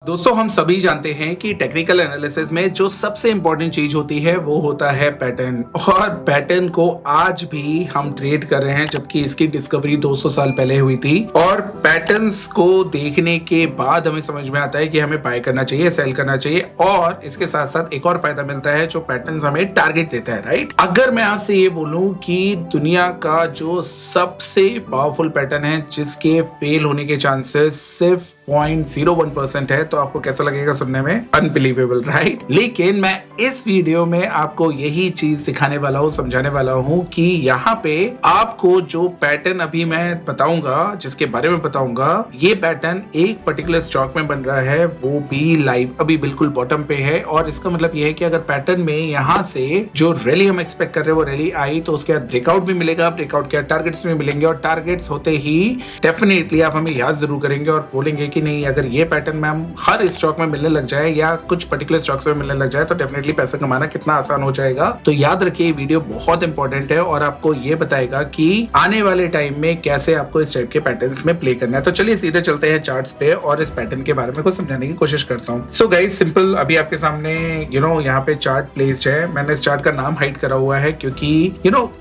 दोस्तों हम सभी जानते हैं कि टेक्निकल एनालिसिस में जो सबसे इंपॉर्टेंट चीज होती है वो होता है पैटर्न। और पैटर्न को आज भी हम ट्रेड कर रहे हैं, जबकि इसकी डिस्कवरी 200 साल पहले हुई थी। और पैटर्न्स को देखने के बाद हमें समझ में आता है कि हमें बाय करना चाहिए, सेल करना चाहिए। और इसके साथ साथ एक और फायदा मिलता है, जो पैटर्न्स हमें टारगेट देता है, राइट। अगर मैं आपसे ये बोलूं कि दुनिया का जो सबसे पावरफुल पैटर्न है जिसके फेल होने के चांसेस सिर्फ 0.01% है, तो आपको कैसा लगेगा सुनने में? Unbelievable, right. लेकिन मैं इस वीडियो में आपको यही चीज दिखाने वाला हूँ, समझाने वाला हूँ कि यहाँ पे आपको जो पैटर्न अभी मैं बताऊंगा, जिसके बारे में बताऊंगा, ये पैटर्न एक पर्टिकुलर स्टॉक में बन रहा है, वो भी लाइव अभी बिल्कुल बॉटम पे है। और इसका मतलब ये है कि अगर पैटर्न में यहाँ से जो रैली हम एक्सपेक्ट कर रहे हैं वो रैली आई, तो उसके बाद ब्रेकआउट भी मिलेगा, ब्रेकआउट के बाद टारगेट्स भी मिलेंगे। और टारगेट्स होते ही डेफिनेटली आप हमें याद जरूर करेंगे और बोलेंगे कि नहीं, अगर ये पैटर्न में हम हर स्टॉक में मिलने लग जाए या कुछ पर्टिकुलर स्टॉक्स में मिलने लग जाए तो डेफिनेटली पैसा कमाना कितना आसान हो जाएगा। तो याद रखिए, ये वीडियो बहुत इंपॉर्टेंट है और आपको ये बताएगा कि आने वाले टाइम में कैसे आपको इस टाइप के पैटर्न्स में प्ले करना है। तो चलिए सीधे चलते हैं चार्ट्स पे और इस पैटर्न के बारे में कुछ समझाने की कोशिश करता हूँ। सो गाइस, सिंपल, अभी आपके सामने यहाँ पे चार्ट प्लेस्ड है। मैंने इस चार्ट का नाम हाइड करा हुआ है क्योंकि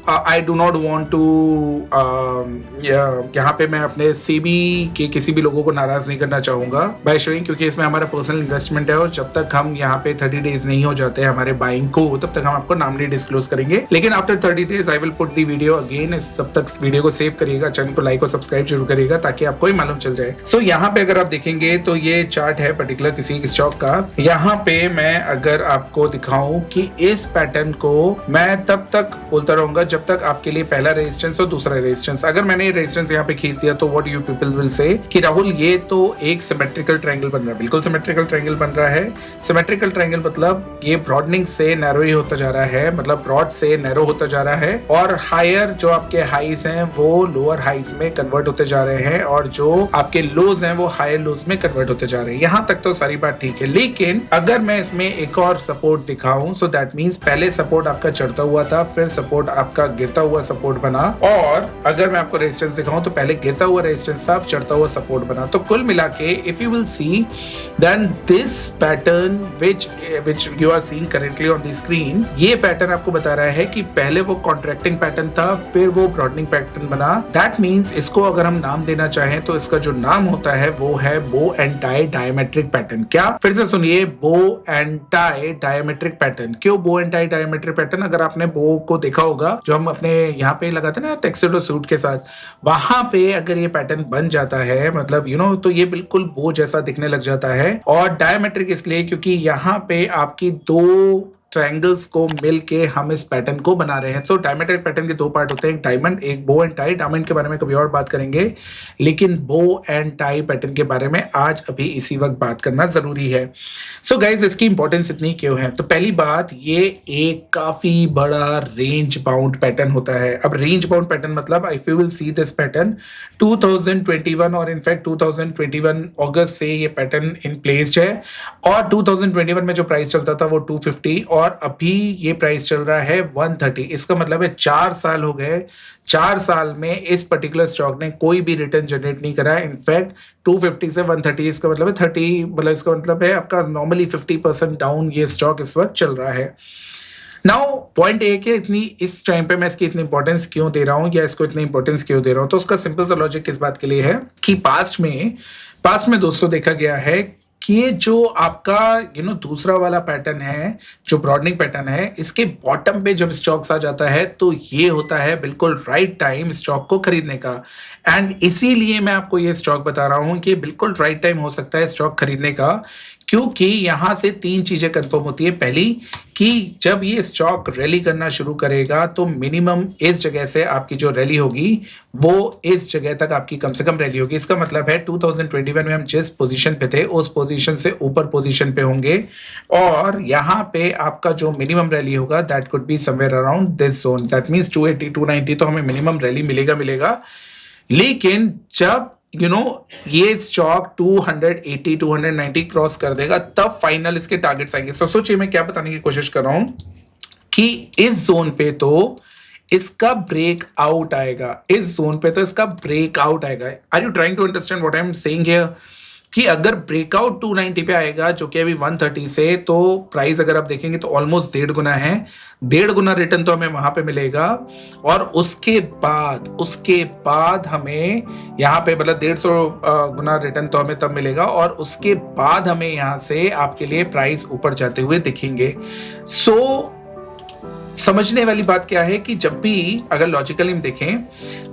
I do not want to यहाँ पे मैं अपने सीबी के किसी भी लोगों को नाराज नहीं करना चाहूंगा बाय शोइंग, क्योंकि इसमें हमारा पर्सनल इन्वेस्टमेंट है और जब तक हम यहाँ पे 30 डेज नहीं हो जाते हमारे बाइंग को, तब तक हम आपको नाम नहीं डिस्क्लोज करेंगे। लेकिन after 30 days I will put the video again. तब तक वीडियो को सेव करिएगा, चैनल को लाइक और सब्सक्राइब जरूर करिएगा ताकि आपको ही मालूम चल जाए। सो यहाँ पे अगर आप देखेंगे तो ये चार्ट है पर्टिकुलर किसी स्टॉक का। यहाँ पे मैं अगर आपको दिखाऊं कि इस पैटर्न को मैं तब तक बोलता रहूंगा जब तक आपके लिए पहला रेजिस्टेंस और दूसरा रेजिस्टेंस, अगर मैंने ये रेजिस्टेंस यहाँ पे खींच दिया तो what you people will say कि राहुल ये तो एक सिमेट्रिकल ट्रायंगल बन रहा है। बिल्कुल सिमेट्रिकल ट्रायंगल बन रहा है। सिमेट्रिकल ट्रायंगल मतलब ये ब्रॉडनिंग से नैरो ही होता जा रहा है, मतलब ब्रॉड से नैरो होता जा रहा है। और हायर जो आपके हाईज हैं वो लोअर हाईज में कन्वर्ट होते जा रहे हैं और जो आपके लोज हैं वो हायर लोज में कन्वर्ट होते जा रहे हैं। यहाँ तक तो सारी बात ठीक है। लेकिन अगर मैं इसमें एक और सपोर्ट दिखाऊं, सो दैट मीन्स पहले सपोर्ट आपका चढ़ता हुआ था, फिर सपोर्ट आपका गिरता हुआ सपोर्ट बना। और अगर मैं आपको रेजिस्टेंस दिखाऊं तो पहले गिरता हुआ रेजिस्टेंस था, चढ़ता हुआ सपोर्ट बना। तो कुल मिला के if you will see then this pattern which you are seeing currently on the screen, ये पैटर्न आपको बता रहा है कि पहले वो कॉन्ट्रैक्टिंग पैटर्न था, फिर वो ब्रॉडनिंग पैटर्न बना। दैट मीन्स इसको अगर हम नाम देना चाहें तो इसका जो नाम होता है वो है बो एंड टाई डायमेट्रिक पैटर्न। क्या? फिर से सुनिए, बो एंड टाई डायमेट्रिक पैटर्न। क्यों बो एंड टाई डायमेट्रिक पैटर्न? अगर आपने बो को देखा होगा जो हम अपने यहाँ पे लगाते ना टक्सडो सूट के साथ, वहां पे अगर ये पैटर्न बन जाता है, मतलब तो ये बिल्कुल बो जैसा दिखने लग जाता है। और डायमेट्रिक इसलिए क्योंकि यहाँ पे आपकी दो ट्रायंगल्स को मिलके हम इस पैटर्न को बना रहे हैं। तो डायमेट्रिक पैटर्न के दो पार्ट होते हैं, एक डायमंड, एक बो एंड टाई। डायमंड के बारे में कभी और बात करेंगे, लेकिन बो एंड टाई पैटर्न के बारे में आज अभी इसी वक्त बात करना जरूरी है। सो गाइज, इसकी इंपॉर्टेंस इतनी क्यों है? तो पहली बात, ये एक काफी बड़ा रेंज बाउंड पैटर्न होता है। अब रेंज बाउंड पैटर्न मतलब if you will see this pattern 2021 और इनफैक्ट 2021 अगस्त से ये पैटर्न इन प्लेस्ड है। और 2021 में जो प्राइस चलता था वो 250 और अभी ये प्राइस चल रहा है 130। इसका मतलब है 4 साल हो गए। 4 साल में इस पर्टिकुलर स्टॉक ने कोई भी रिटर्न जनरेट नहीं करा है। इनफैक्ट 250 से 130, इसका मतलब है 30, मतलब इसका मतलब है आपका नॉर्मली 50% डाउन ये स्टॉक इस वक्त चल रहा है। नाउ पॉइंट ये कि इतनी इस टाइम पे मैं इसकी इतनी इंपॉर्टेंस क्यों दे रहा हूँ या इसको इतनी इंपॉर्टेंस क्यों दे रहा हूँ, तो उसका सिंपल सा लॉजिक किस बात के लिए है कि पास्ट में दोस्तों देखा गया है कि ये जो आपका दूसरा वाला पैटर्न है, जो ब्रॉडनिंग पैटर्न है, इसके बॉटम पे जब स्टॉक्स आ जाता है तो ये होता है बिल्कुल राइट टाइम स्टॉक को खरीदने का। एंड इसीलिए मैं आपको ये स्टॉक बता रहा हूं कि बिल्कुल राइट टाइम हो सकता है स्टॉक खरीदने का, क्योंकि यहां से 3 चीजें कंफर्म होती है। पहली कि जब ये स्टॉक रैली करना शुरू करेगा तो मिनिमम इस जगह से आपकी जो रैली होगी वो इस जगह तक आपकी कम से कम रैली होगी। इसका मतलब है 2021 में हम जिस पोजीशन पे थे उस पोजीशन से ऊपर पोजीशन पे होंगे और यहाँ पे आपका जो मिनिमम रैली होगा that could be somewhere around this zone. That means 280 290 तो हमें मिनिमम रैली मिलेगा। लेकिन जब ये स्टॉक 280 290 क्रॉस कर देगा तब फाइनल इसके टारगेट्स आएंगे। सोचिए मैं क्या बताने की कोशिश कर रहा हूं कि इस जोन पे तो इसका ब्रेक आउट आएगा, इस जोन पे तो इसका ब्रेक आउट आएगा। Are you trying to understand what I am saying here? कि अगर ब्रेकआउट 290 पे आएगा जो कि अभी 130 से, तो प्राइस अगर आप देखेंगे तो ऑलमोस्ट 1.5 गुना है, 1.5 गुना रिटर्न तो हमें वहां पे मिलेगा। और उसके बाद हमें यहाँ पे मतलब 150 गुना रिटर्न तो हमें तब मिलेगा, और उसके बाद हमें यहाँ से आपके लिए प्राइस ऊपर जाते हुए दिखेंगे। सो समझने वाली बात क्या है कि जब भी अगर लॉजिकली हम देखें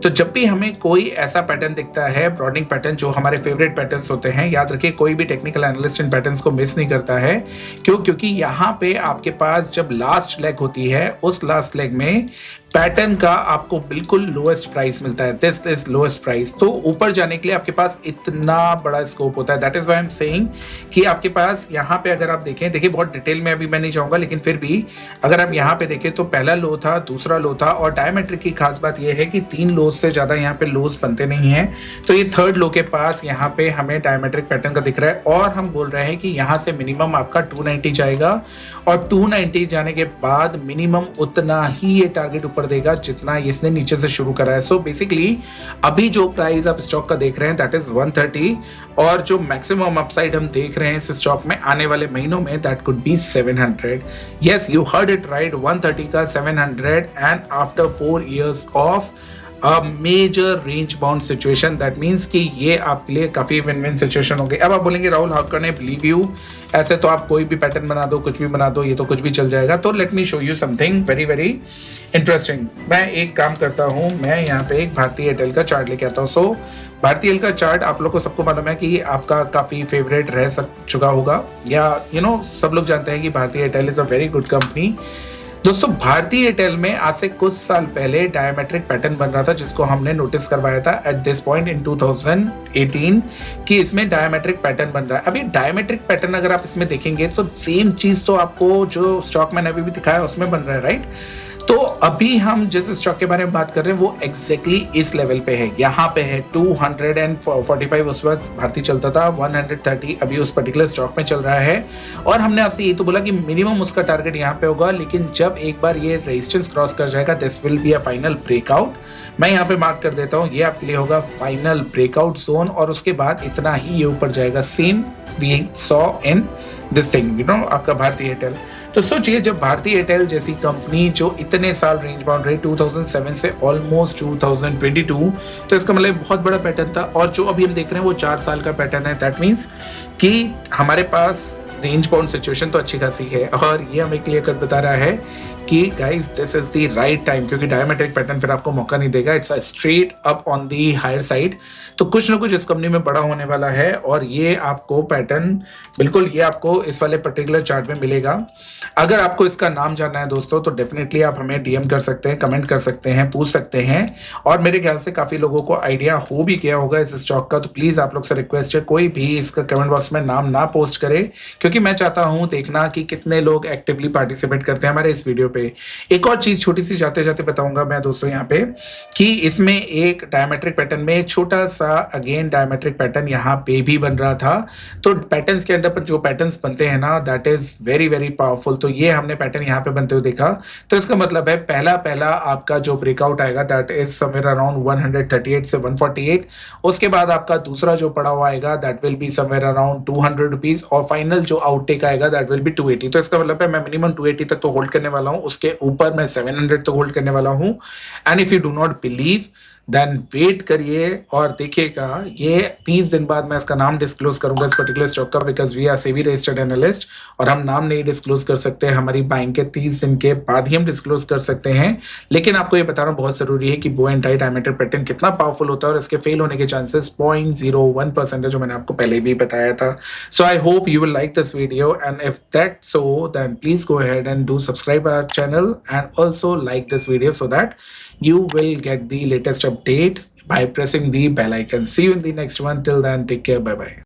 तो जब भी हमें कोई ऐसा पैटर्न दिखता है, ब्रॉडनिंग पैटर्न जो हमारे फेवरेट पैटर्न्स होते हैं, याद रखिए कोई भी टेक्निकल एनालिस्ट इन पैटर्न्स को मिस नहीं करता है। क्योंकि यहाँ पे आपके पास जब लास्ट लेग होती है, उस लास्ट लेग में पैटर्न का आपको बिल्कुल लोएस्ट प्राइस मिलता है, दिस इज लोएस्ट प्राइस। तो ऊपर जाने के लिए आपके पास इतना बड़ा स्कोप होता है। That is why I am saying कि आपके पास यहाँ पे अगर आप देखें, देखिए बहुत डिटेल में अभी मैं नहीं जाऊंगा, लेकिन फिर भी अगर आप यहाँ पे देखें तो पहला लो था, दूसरा लो था, और डायमेट्रिक की खास बात यह है कि 3 लोज से ज्यादा यहाँ पे लोज बनते नहीं है। तो ये थर्ड लो के पास यहाँ पे हमें डायमेट्रिक पैटर्न का दिख रहा है, और हम बोल रहे हैं कि यहाँ से मिनिमम आपका 290 जाएगा, और 290 जाने के बाद मिनिमम उतना ही ये टारगेट ऊपर देगा जितना इसने नीचे से शुरू करा है। सो बेसिकली अभी जो प्राइस आप स्टॉक का देख रहे हैं दैट इज 130, और जो मैक्सिमम अपसाइड हम देख रहे हैं इस स्टॉक में आने वाले महीनों में that could be 700। Yes, you heard it right, 130 का 700, and after 4 years of a major range bound situation, that means कि ये आपके लिए काफी विन विन सिचुएशन हो गई। अब आप बोलेंगे Rahul how can I believe you, ऐसे तो आप कोई भी पैटर्न बना दो, कुछ भी बना दो, ये तो कुछ भी चल जाएगा। तो let me show you something very very interesting. मैं एक काम करता हूँ, मैं यहाँ पे एक भारतीय एयरटेल का चार्ट लेके आता हूँ। सो भारतीय एयरटेल का चार्ट आप लोग को सबको मालूम है कि आपका काफी फेवरेट रह चुका होगा, या सब लोग जानते हैं कि भारतीय Airtel is a very good company. दोस्तों भारतीय एयरटेल में आज से कुछ साल पहले डायमेट्रिक पैटर्न बन रहा था, जिसको हमने नोटिस करवाया था एट दिस पॉइंट इन 2018 कि इसमें डायमेट्रिक पैटर्न बन रहा है। अभी डायमेट्रिक पैटर्न अगर आप इसमें देखेंगे तो सेम चीज तो आपको जो स्टॉक मैंने अभी भी दिखाया उसमें बन रहा है, राइट। तो अभी हम जिस स्टॉक के बारे में बात कर रहे हैं वो एग्जैक्टली इस लेवल पे है, यहाँ पे है 245 उस वक्त भारतीय चलता था, 130 अभी उस पर्टिकुलर स्टॉक में चल रहा है। और हमने आपसे ये तो बोला कि मिनिमम उसका टारगेट यहाँ पे होगा, लेकिन जब एक बार ये रेजिस्टेंस क्रॉस कर जाएगा this will be a final breakout. मैं यहाँ पे मार्क कर देता हूँ, ये आपके लिए होगा फाइनल ब्रेकआउट जोन, और उसके बाद इतना ही ये ऊपर जाएगा। Same we saw in this thing, आपका भारतीय एयरटेल। तो सोचिए जब भारतीय एयरटेल जैसी कंपनी जो इतने साल रेंज बाउंड रही 2007 से ऑलमोस्ट 2022, तो इसका मतलब बहुत बड़ा पैटर्न था, और जो अभी हम देख रहे हैं वो 4 साल का पैटर्न है। दैट मीन्स कि हमारे पास रेंज बाउंड सिचुएशन तो अच्छी खासी है, और ये हमें क्लियर कट बता रहा है कि guys this is the right time, क्योंकि डायमेट्रिक पैटर्न फिर आपको मौका नहीं देगा, it's a straight up on the higher side. तो कुछ ना कुछ इस कंपनी में बड़ा होने वाला है, और ये आपको पैटर्न बिल्कुल ये आपको इस वाले पर्टिकुलर चार्ट में मिलेगा। अगर आपको इसका नाम जानना है दोस्तों तो डेफिनेटली आप हमें डीएम कर सकते हैं, कमेंट कर सकते हैं, पूछ सकते हैं, और मेरे ख्याल से काफी लोगों को आइडिया हो भी गया होगा इस स्टॉक का। तो प्लीज आप लोग से रिक्वेस्ट है कोई भी इसका कमेंट बॉक्स में नाम ना पोस्ट करे, क्योंकि मैं चाहता हूं देखना कि कितने लोग एक्टिवली पार्टिसिपेट करते हैं हमारे इस वीडियो पे। एक और चीज छोटी सी जाते जाते बताऊंगा मैं दोस्तों यहाँ पे कि इसमें एक डायमेट्रिक पैटर्न में छोटा सा अगेन डायमेट्रिक पैटर्न यहाँ पे भी बन रहा था। तो पैटर्न्स के अंदर पर जो पैटर्न्स बनते हैं ना that is very very powerful. तो ये हमने पैटर्न यहाँ पे बनते हुए देखा, तो इसका मतलब है पहला आपका जो ब्रेकआउट आएगा दैट इज समवेयर अराउंड 138 से 148। उसके बाद आपका दूसरा जो पड़ा हुआ आएगा that will be somewhere around 200 rupees, और फाइनल जो आउटटेक आएगा दैट विल बी 280। तो इसका मतलब है मैं मिनिमम 280 तक तो होल्ड करने वाला हूँ, उसके ऊपर मैं 700 तो होल्ड करने वाला हूँ। And if you do not believe then wait करिए और देखिएगा, ये 30 दिन बाद मैं इसका नाम डिस्क्लोज करूंगा इस पर्टिकुलर स्टॉक का, because we are SEBI registered analyst, और हम नाम नहीं डिस्क्लोज कर सकते, हमारी बाइंग के 30 दिन के बाद ही हम डिस्क्लोज कर सकते हैं। लेकिन आपको ये बताना बहुत जरूरी है कि bow and tie diametric pattern कितना पावरफुल होता है, और इसके फेल होने के चांसेस 0.01% है, जो मैंने आपको पहले भी बताया था। So I hope you will like this video, and if that so then please go ahead and do subscribe our channel and also like this video so that you will get the latest update by pressing the bell icon. See you in the next one. Till then, take care. Bye bye.